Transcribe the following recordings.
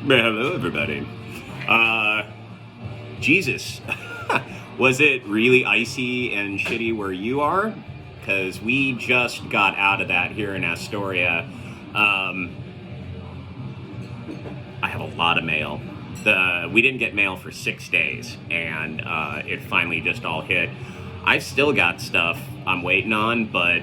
Hello, everybody. Jesus, was it really icy and shitty where you are? Because we just got out of that here in Astoria. I have a lot of mail. We didn't get mail for 6 days, and it finally just all hit. I've still got stuff I'm waiting on, but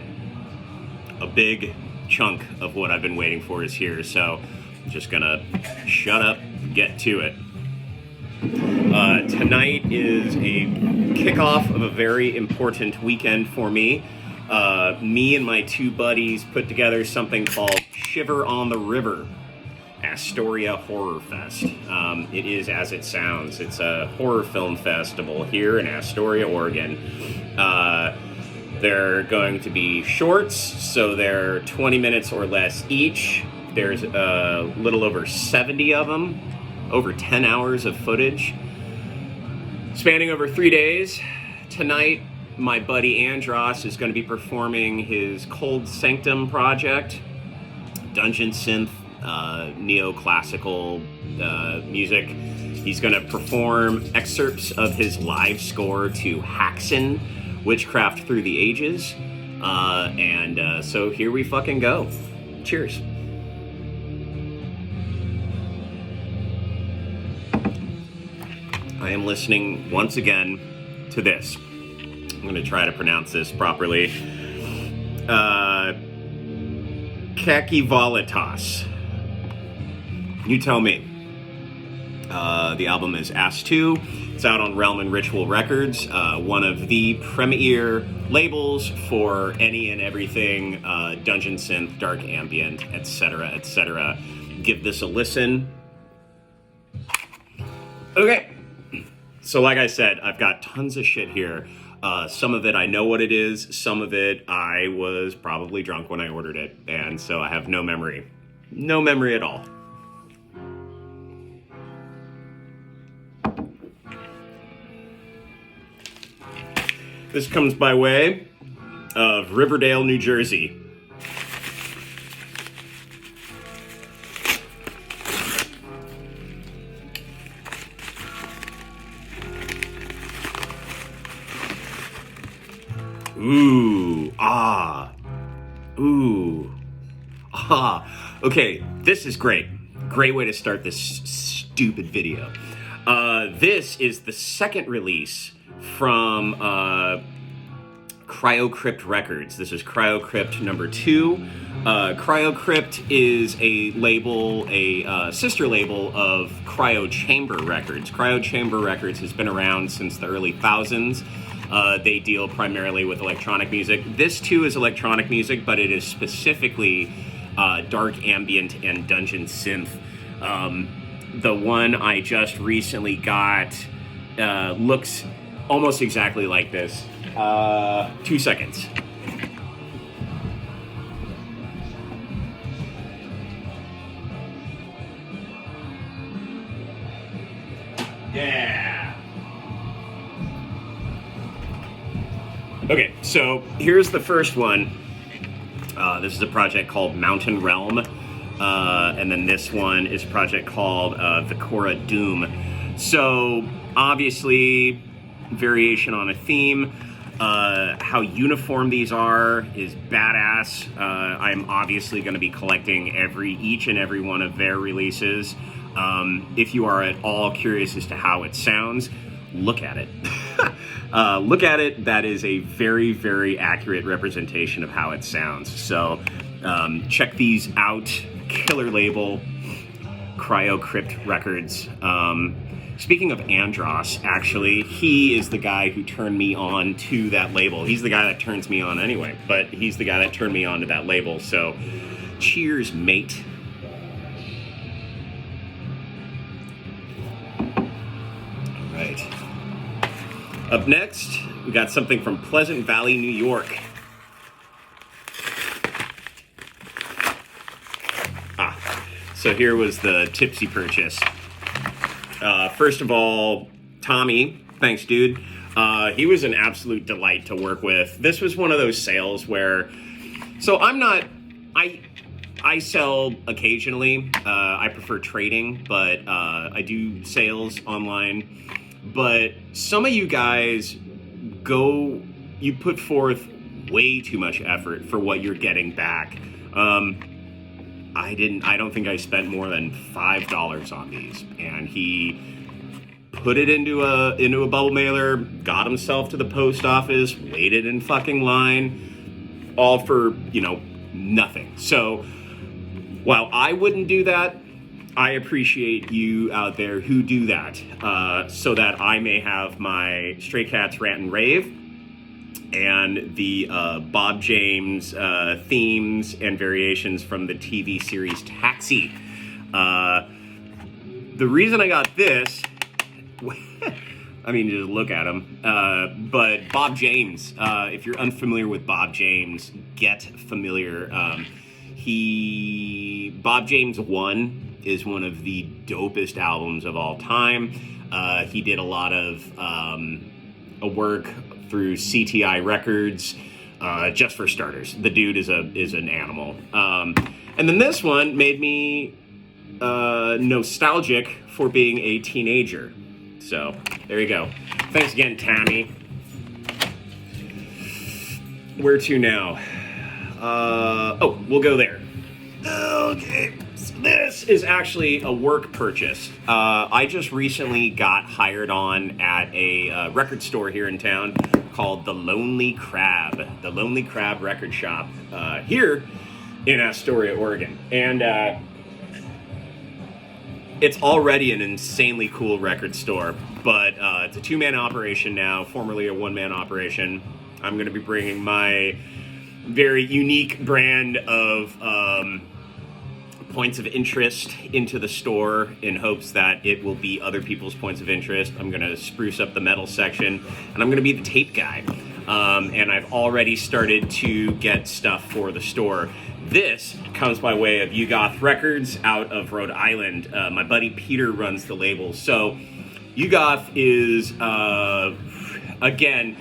a big chunk of what I've been waiting for is here, so I'm just gonna shut up, get to it. Tonight is a kickoff of a very important weekend for me. Me and my two buddies put together something called Shiver on the River, Astoria Horror Fest. It is as it sounds. It's a horror film festival here in Astoria, Oregon. They're going to be shorts, so they're 20 minutes or less each. There's a little over 70 of them, over 10 hours of footage, spanning over 3 days. Tonight, my buddy Andros is going to be performing his Cold Sanctum project, dungeon synth, neoclassical music. He's going to perform excerpts of his live score to Haxan, Witchcraft Through the Ages. So here we fucking go. Cheers. I am listening once again to this. I'm going to try to pronounce this properly. Kakivalitas. You tell me. The album is Ass 2. It's out on Realm and Ritual Records, one of the premier labels for any and everything dungeon synth, dark ambient, etc., etc. Give this a listen. Okay. So like I said, I've got tons of shit here. Some of it I know what it is. Some of it I was probably drunk when I ordered it. And so I have no memory. No memory at all. This comes by way of Riverdale, New Jersey. Ooh, ah, ooh, ah. Okay, this is great. Great way to start this stupid video. This is the second release from Cryocrypt Records. This is Cryocrypt number 2. Cryocrypt is a label, a sister label of Cryo Chamber Records. Cryo Chamber Records has been around since the early thousands. They deal primarily with electronic music. This too is electronic music, but it is specifically dark ambient and dungeon synth. The one I just recently got looks almost exactly like this. 2 seconds. Yeah. Okay, so here's the first one. This is a project called Mountain Realm. And then this one is a project called Vicora Doom. So obviously, variation on a theme. How uniform these are is badass. I'm obviously going to be collecting each and every one of their releases. If you are at all curious as to how it sounds, look at it. Look at it. That is a very, very accurate representation of how it sounds. So check these out. Killer label, Cryocrypt Records. Speaking of Andros, actually, he is the guy who turned me on to that label. He's the guy that turns me on anyway, but he's the guy that turned me on to that label. So, cheers, mate. All right. Up next, we got something from Pleasant Valley, New York. So here was the tipsy purchase. First of all, Tommy, thanks, dude. He was an absolute delight to work with. This was one of those sales where, so I I sell occasionally. I prefer trading, but I do sales online. But some of you guys you put forth way too much effort for what you're getting back. I don't think I spent more than $5 on these, and he put it into a bubble mailer, got himself to the post office, waited in fucking line, all for, nothing. So while I wouldn't do that, I appreciate you out there who do that, so that I may have my Stray Cats rant and rave and the Bob James themes and variations from the TV series Taxi. The reason I got this, I mean, just look at him, but Bob James, if you're unfamiliar with Bob James, get familiar. Bob James 1 is one of the dopest albums of all time. He did a lot of work through CTI Records, just for starters. The dude is an animal. And then this one made me nostalgic for being a teenager. So there you go. Thanks again, Tammy. Where to now? We'll go there. Okay, so this is actually a work purchase. I just recently got hired on at a record store here in town called The Lonely Crab Record Shop, here in Astoria, Oregon. And it's already an insanely cool record store, but it's a two-man operation now, formerly a one-man operation. I'm going to be bringing my very unique brand of points of interest into the store in hopes that it will be other people's points of interest. I'm going to spruce up the metal section, and I'm going to be the tape guy. And I've already started to get stuff for the store. This comes by way of Ugoth Records out of Rhode Island. My buddy Peter runs the label. So Ugoth is, again,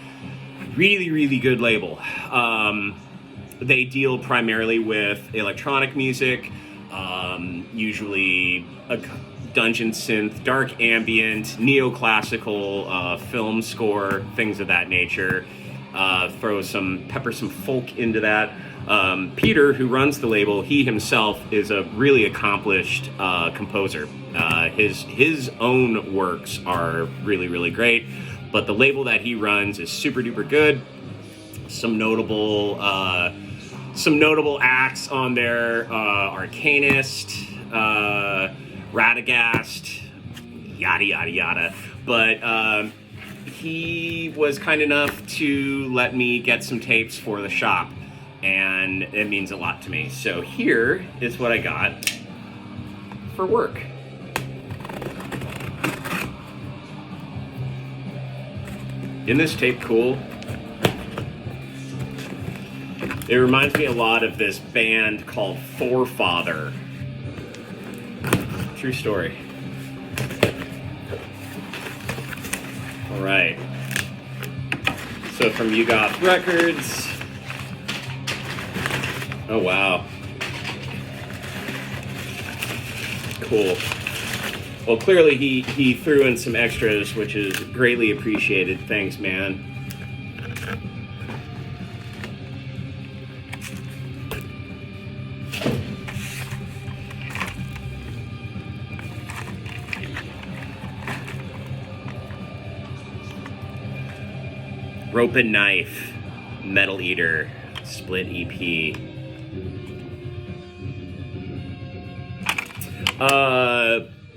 really, really good label. They deal primarily with electronic music, usually a dungeon synth, dark ambient, neoclassical, film score, things of that nature. Pepper some folk into that. Peter, who runs the label, he himself is a really accomplished composer. His own works are really, really great, but the label that he runs is super duper good. Some notable acts on there: Arcanist, Radagast, yada yada yada. But he was kind enough to let me get some tapes for the shop, and it means a lot to me. So here is what I got for work. Isn't this tape cool? It reminds me a lot of this band called Forefather. True story. All right. So from Ugoth Records. Oh, wow. Cool. Well, clearly he threw in some extras, which is greatly appreciated. Thanks, man. Rope and Knife, Metal Eater, Split EP.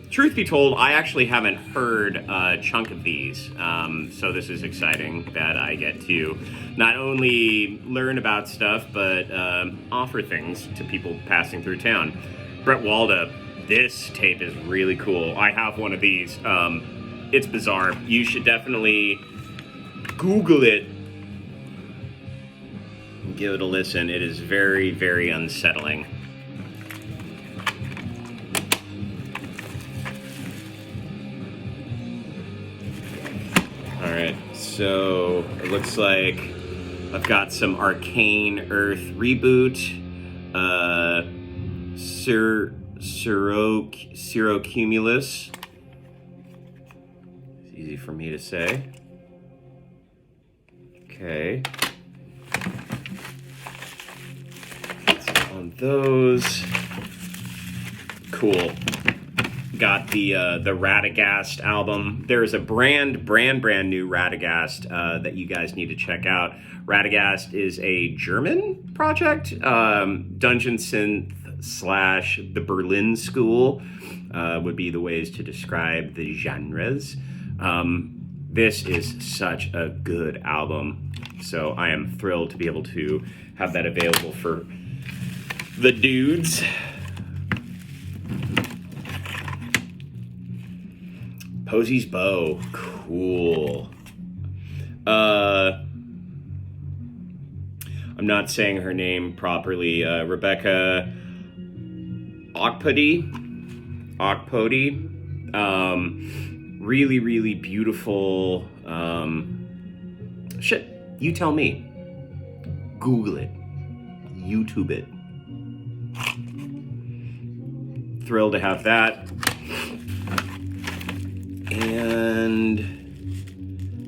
Truth be told, I actually haven't heard a chunk of these, so this is exciting that I get to not only learn about stuff, but offer things to people passing through town. Brett Walda, this tape is really cool. I have one of these. It's bizarre. You should definitely Google it. Give it a listen. It is very, very unsettling. Alright, so it looks like I've got some Arcane Earth Reboot, Cirrocumulus. It's easy for me to say. Okay. On those. Cool. Got the Radagast album. There's a brand new Radagast that you guys need to check out. Radagast is a German project, dungeon synth / the Berlin School would be the ways to describe the genres. This is such a good album, so I am thrilled to be able to have that available for the dudes. Posey's Bow, cool. I'm not saying her name properly. Rebecca Okpody. Really, really beautiful. Shit, you tell me. Google it. YouTube it. Thrilled to have that. And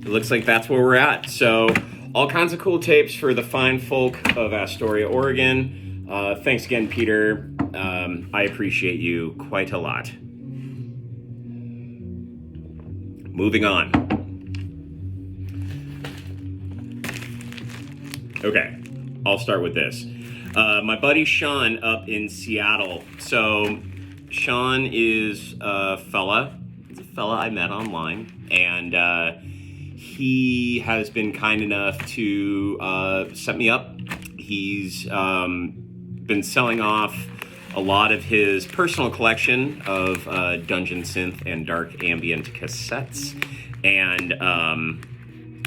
it looks like that's where we're at. So all kinds of cool tapes for the fine folk of Astoria, Oregon. Thanks again, Peter. I appreciate you quite a lot. Moving on. Okay, I'll start with this. My buddy Sean up in Seattle. So Sean is a fella. He's a fella I met online, and he has been kind enough to set me up. He's been selling off a lot of his personal collection of dungeon synth and dark ambient cassettes, and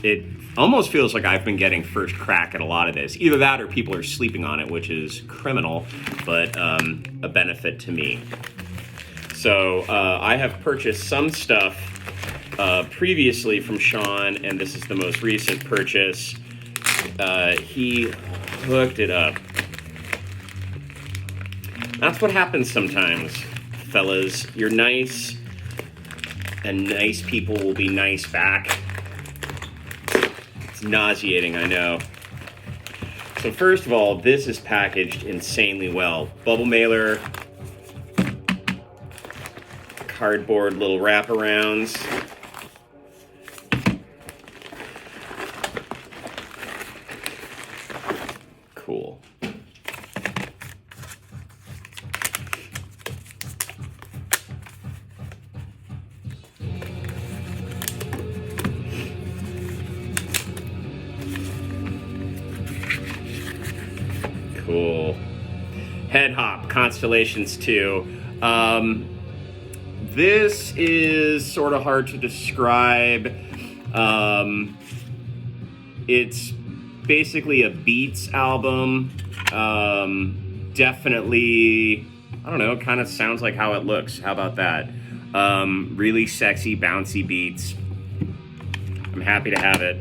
it almost feels like I've been getting first crack at a lot of this. Either that or people are sleeping on it, which is criminal, but a benefit to me. So I have purchased some stuff previously from Sean, and this is the most recent purchase. He hooked it up. That's what happens sometimes, fellas. You're nice, and nice people will be nice back. It's nauseating, I know. So first of all, this is packaged insanely well. Bubble mailer, cardboard little wraparounds. Cool. Cool. Head Hop, Constellations 2. This is sort of hard to describe. It's basically a Beats album. Definitely, I don't know, kind of sounds like how it looks. How about that? Really sexy, bouncy beats. I'm happy to have it.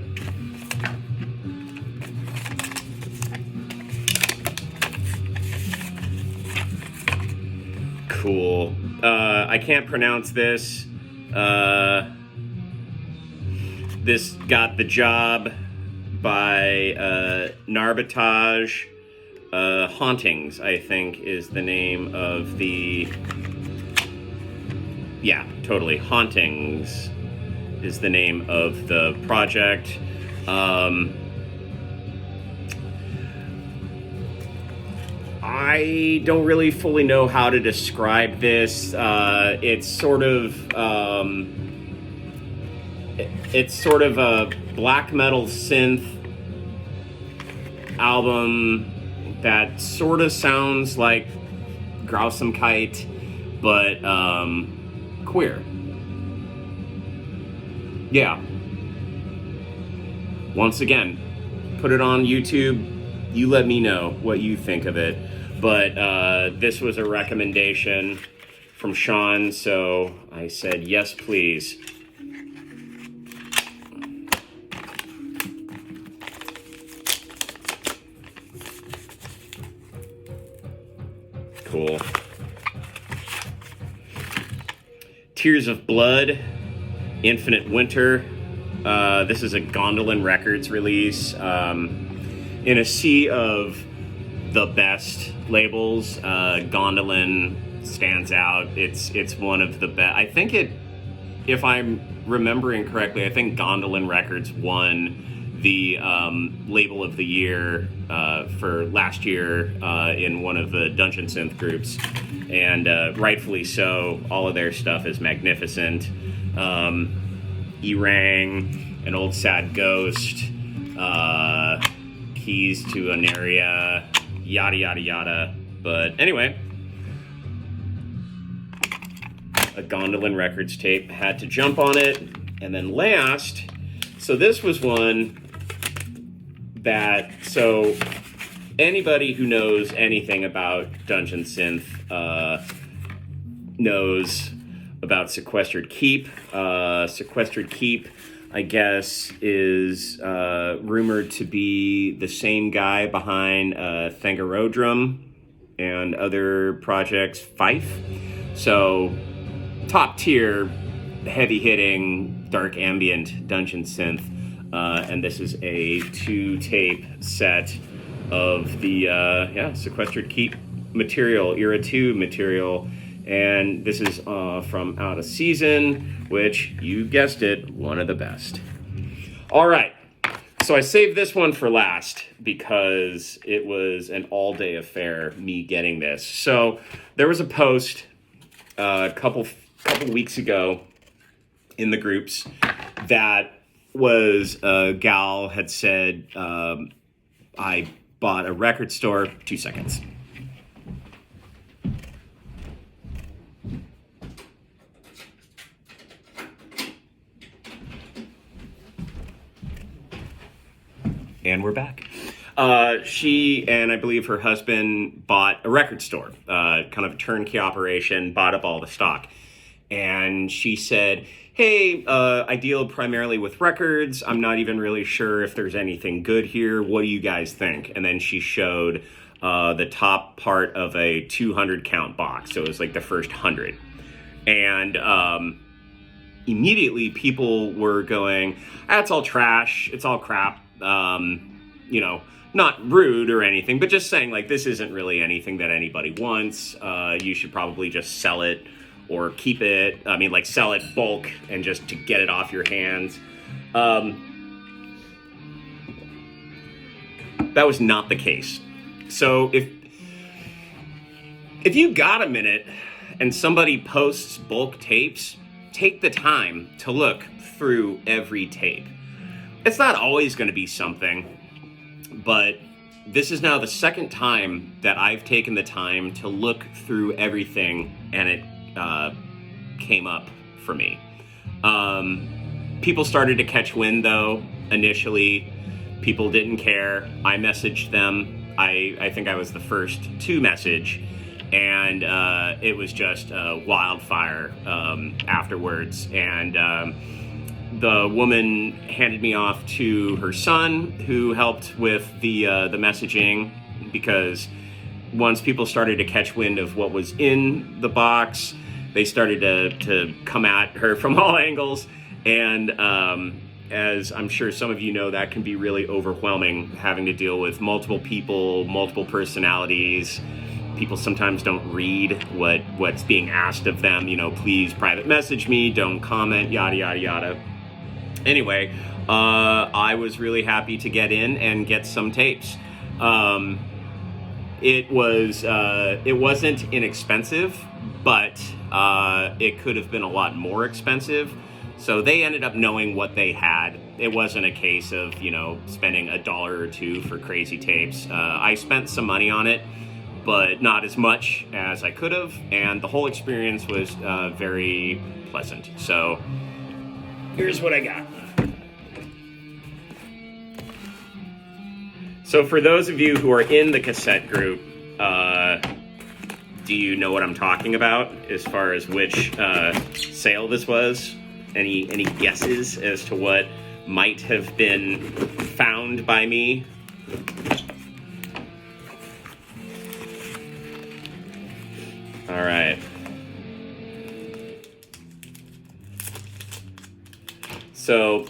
Cool. I can't pronounce this. This got the job by Narbatage. Hauntings, I think, is the name of the... Yeah, totally. Hauntings is the name of the project. I don't really fully know how to describe this. It's sort of a black metal synth album that sort of sounds like Grausamkeit, but queer. Yeah. Once again, put it on YouTube. You let me know what you think of it. But this was a recommendation from Sean, so I said, yes, please. Cool. Tears of Blood, Infinite Winter. This is a Gondolin Records release. In a sea of the best labels, Gondolin stands out. It's one of the best. I think if I'm remembering correctly, I think Gondolin Records won the label of the year for last year in one of the Dungeon Synth groups, and rightfully so. All of their stuff is magnificent. Erang, An Old Sad Ghost, Keys to Aneria, yada yada yada. But anyway, a Gondolin Records tape, had to jump on it. And then last, so this was one that, so anybody who knows anything about Dungeon Synth knows about Sequestered Keep. Sequestered Keep, I guess, is rumored to be the same guy behind Thangorodrum and other projects, Fife. So top tier, heavy hitting, dark ambient Dungeon Synth. And this is a 2-tape set of the Sequestered Keep material, Era 2 material. And this is from Out of Season, which, you guessed it, one of the best. All right, so I saved this one for last because it was an all-day affair, me getting this. So there was a post a couple weeks ago in the groups that was a gal had said, I bought a record store. 2 seconds. And we're back. She and I believe her husband bought a record store, kind of a turnkey operation, bought up all the stock. And she said, hey, I deal primarily with records. I'm not even really sure if there's anything good here. What do you guys think? And then she showed the top part of a 200 count box. So it was like the first 100. And immediately people were going, that's all trash. It's all crap. Not rude or anything, but just saying, like, this isn't really anything that anybody wants. You should probably just sell it or keep it. I mean, like, sell it bulk and just to get it off your hands. That was not the case. So if you got a minute and somebody posts bulk tapes, take the time to look through every tape. It's not always going to be something, but this is now the second time that I've taken the time to look through everything, and it came up for me. People started to catch wind, though. Initially, people didn't care. I messaged them. I think I was the first to message, and it was just wildfire afterwards. And the woman handed me off to her son, who helped with the messaging, because once people started to catch wind of what was in the box, they started to come at her from all angles. And as I'm sure some of you know, that can be really overwhelming, having to deal with multiple people, multiple personalities. People sometimes don't read what's being asked of them. Please private message me, don't comment, yada, yada, yada. Anyway, I was really happy to get in and get some tapes. It wasn't inexpensive, but it could have been a lot more expensive. So they ended up knowing what they had. It wasn't a case of, spending $1 or $2 for crazy tapes. I spent some money on it, but not as much as I could have. And the whole experience was very pleasant. So here's what I got. So for those of you who are in the cassette group, do you know what I'm talking about as far as which sale this was? Any guesses as to what might have been found by me? All right. So,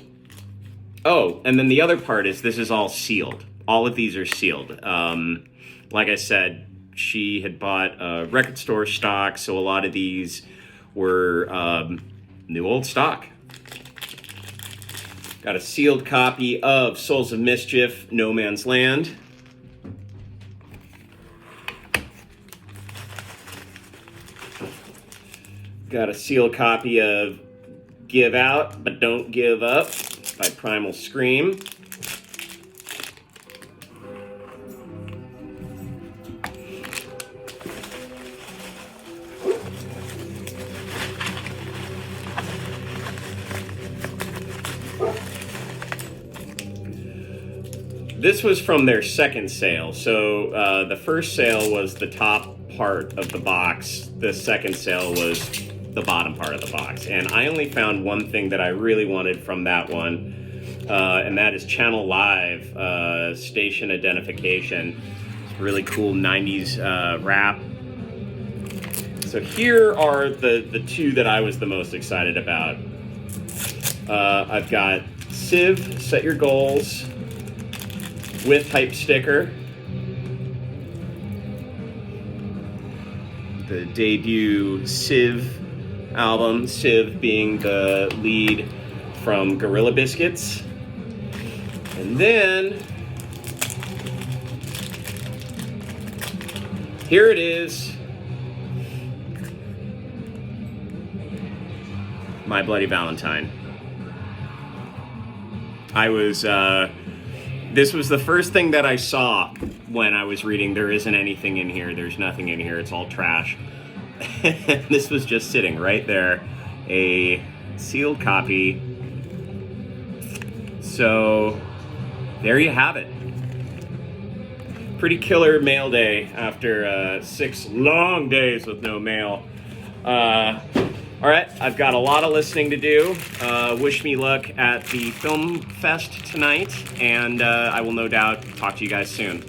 oh, and then the other part is this is all sealed. All of these are sealed. Like I said, she had bought record store stock, so a lot of these were new old stock. Got a sealed copy of Souls of Mischief, No Man's Land. Got a sealed copy of Give Out, But Don't Give Up by Primal Scream. This was from their second sale. So the first sale was the top part of the box. The second sale was the bottom part of the box. And I only found one thing that I really wanted from that one, and that is Channel Live station identification. It's really cool 90s wrap. So here are the two that I was the most excited about. I've got Civ, Set Your Goals, with hype sticker. The debut Civ album, Civ being the lead from Gorilla Biscuits. And then here it is, My Bloody Valentine. This was the first thing that I saw when I was reading There Isn't Anything in Here, There's Nothing in Here, It's All Trash. This was just sitting right there, a sealed copy. So there you have it. Pretty killer mail day after 6 long days with no mail. All right, I've got a lot of listening to do. Wish me luck at the film fest tonight, and I will no doubt talk to you guys soon.